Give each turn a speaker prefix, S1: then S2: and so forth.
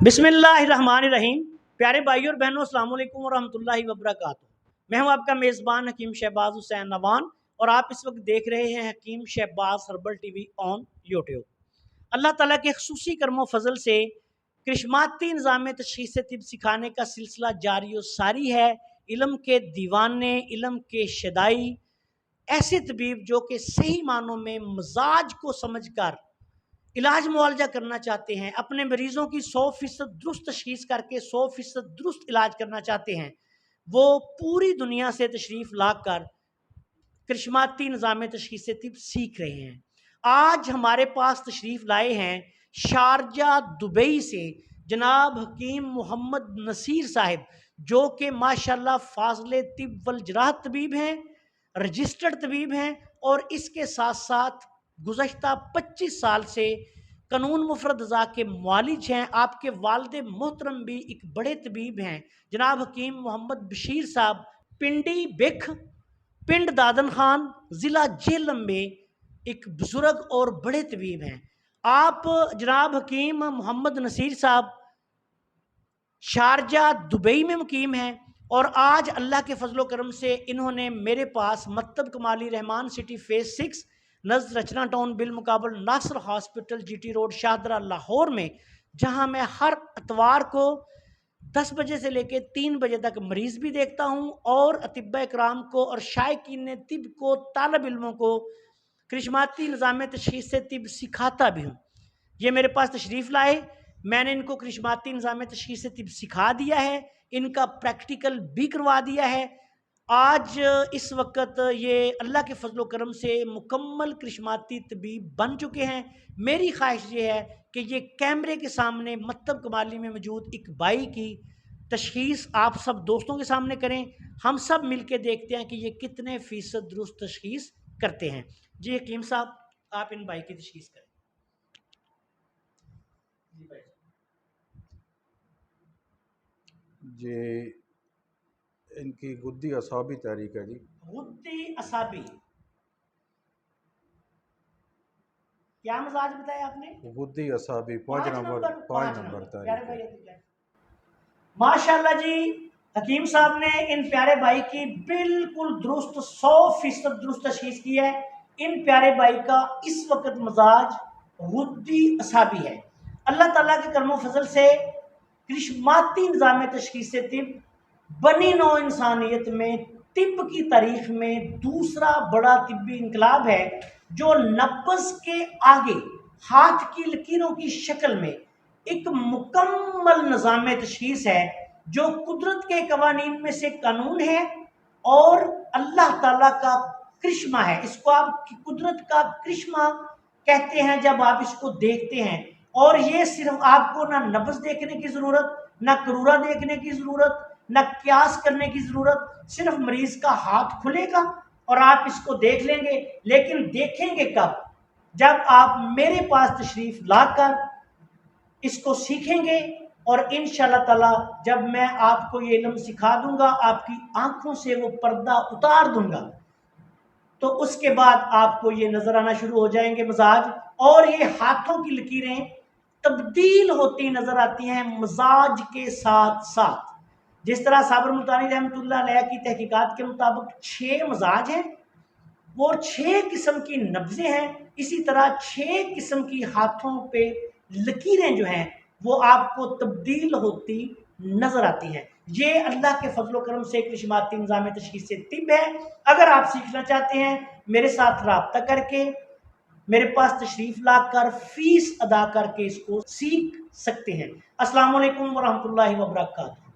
S1: बिस्मिल्लाहिर्रहमानिर्रहीम। प्यारे भाइयों और बहनों, अस्सलाम वालेकुम वरहमतुल्लाहि वबरकातुहू। मैं हूं आपका मेज़बान हकीम शहबाज हुसैन नवान और आप इस वक्त देख रहे हैं Hakeem Shahbaz herbal TV on YouTube. Allah ताला के खुसूसी करमो फजल से करिश्माती निज़ाम तशख़ीस तिब सिखाने का सिलसिला जारी और सारी है। इल्म के दीवाने, इल्म के शदाई, ऐसे तबीब जो कि सही मानों में मजाज को समझ कर इलाज मुआवजा करना चाहते हैं, अपने मरीज़ों की 100% दुरुस्त तशख़ीस करके 100% दुरुस्त इलाज करना चाहते हैं, वो पूरी दुनिया से तशरीफ़ ला कर करिश्माती निज़ाम तशख़ीस तिब सीख रहे हैं। आज हमारे पास तशरीफ़ लाए हैं शारजा दुबई से जनाब हकीम मोहम्मद नसीर साहिब, जो कि माशाल्लाह फाज़िल तिब वल जराहत तबीब हैं, रजिस्टर्ड तबीब हैं और इसके साथ साथ गुज़श्ता 25 साल से कानून मुफरद अज़ा के मुआलिज हैं। आपके वालिद मोहतरम भी एक बड़े तबीब हैं, जनाब हकीम मोहम्मद बशीर साहब, पिंडी बिख, पिंड दादन खान, ज़िला जेलम में एक बुजुर्ग और बड़े तबीब हैं। आप जनाब हकीम मोहम्मद नसीर साहब शारजा दुबई में मुकीम हैं और आज अल्लाह के फजलो करम से इन्होंने मेरे पास मकतब कमाली रहमान सिटी फेज़ 6 नज़र रचना टाउन बिल मुकाबल Nasir hospital GT road Shahdara Lahore में, जहां मैं हर इतवार को 10 बजे से लेकर 3 बजे तक मरीज़ भी देखता हूं और अतिब्बा इकराम को और शायकीन तिब को, तालब इल्मों को करिश्माती निज़ाम तशख़ीस तिब सिखाता भी हूं। ये मेरे पास तशरीफ़ लाए, मैंने इनको करिश्माती निज़ाम तशख़ीस तिब सिखा दिया है, इनका प्रैक्टिकल भी करवा दिया है। आज इस वक्त ये अल्लाह के फजलो करम से मुकम्मल करिश्माती तबीब बन चुके हैं। मेरी ख्वाहिश ये है कि ये कैमरे के सामने मकतब कमाली में मौजूद एक भाई की तशख़ीस आप सब दोस्तों के सामने करें, हम सब मिल के देखते हैं कि ये कितने फ़ीसद दुरुस्त तशख़ीस करते हैं। जी हकीम साहब, आप इन भाई की तशख़ीस करें।
S2: जी, इनकी गुद्दी असाबी तहरीक है जी।
S1: गुद्दी असाबी क्या मजाज बताया आपने?
S2: गुद्दी असाबी पाँच नंबर
S1: प्यारे
S2: तारीख है।
S1: भाई माशाल्लाह जी, हकीम साहब ने इन प्यारे भाई की बिल्कुल दुरुस्त 100% दुरुस्त तशख़ीस की है। इन प्यारे भाई का इस वक्त मजाज गुद्दी असाबी है। अल्लाह ताला के करमो फजल से करिश्माती निज़ाम तशख़ीस तिब बनी नौ इंसानियत में तिब की तारीख में दूसरा बड़ा तिब्बी इनकलाब है, जो नब्ज़ के आगे हाथ की लकीरों की शक्ल में एक मुकम्मल निज़ाम तशख़ीस है, जो कुदरत के कवानीन में से कानून है और अल्लाह ताला का करिश्मा है। इसको आप कुदरत का करिश्मा कहते हैं जब आप इसको देखते हैं। और ये सिर्फ आपको ना नब्ज़ देखने की ज़रूरत, ना करूरा देखने की ज़रूरत, ना क्यास करने की ज़रूरत, सिर्फ मरीज़ का हाथ खुलेगा और आप इसको देख लेंगे। लेकिन देखेंगे कब? जब आप मेरे पास तशरीफ़ लाकर इसको सीखेंगे और इंशाअल्लाह ताला जब मैं आपको ये इल्म सिखा दूंगा, आपकी आंखों से वो पर्दा उतार दूंगा, तो उसके बाद आपको ये नजर आना शुरू हो जाएंगे मजाज, और ये हाथों की लकीरें तब्दील होती नजर आती हैं मजाज के साथ साथ। जिस तरह साबर मुल्तानी रहमतुल्लाह अलैह की तहकीकात के मुताबिक 6 मजाज हैं और 6 किस्म की नब्ज़ें हैं, इसी तरह 6 किस्म की हाथों पे लकीरें जो हैं वो आपको तब्दील होती नजर आती हैं। ये अल्लाह के फजलो करम से करिश्माती निज़ाम तशख़ीस तिब है। अगर आप सीखना चाहते हैं, मेरे साथ रब्ता करके मेरे पास तशरीफ़ लाकर फ़ीस अदा करके इसको सीख सकते हैं। अस्सलाम वालेकुम वरहमतुल्लाहि वबरकातुहू।